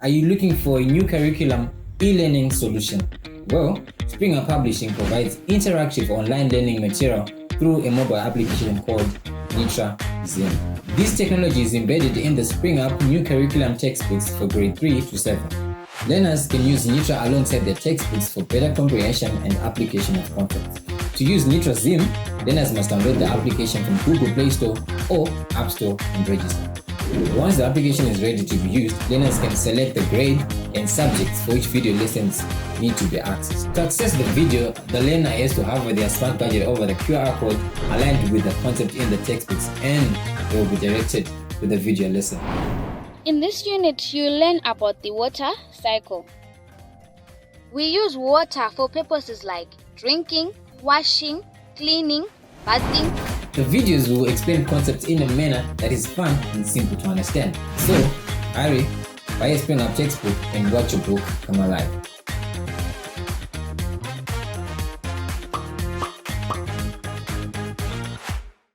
Are you looking for a new curriculum e-learning solution? Well, Spring Up Publishing provides interactive online learning material through a mobile application called Nytra Zim. This technology is embedded in the Spring Up new curriculum textbooks for grade 3 to 7. Learners can use Nytra alongside their textbooks for better comprehension and application of content. To use Nytra Zim, learners must download the application from Google Play Store or App Store and register. Once the application is ready to be used, learners can select the grade and subjects for which video lessons need to be accessed. To access the video, the learner has to hover their smart gadget over the QR code aligned with the concept in the textbooks, and they will be directed to the video lesson. In this unit, you learn about the water cycle. We use water for purposes like drinking, washing, cleaning, bathing. The videos will explain concepts in a manner that is fun and simple to understand. So, hurry, buy a Spring Up textbook and watch your book come alive.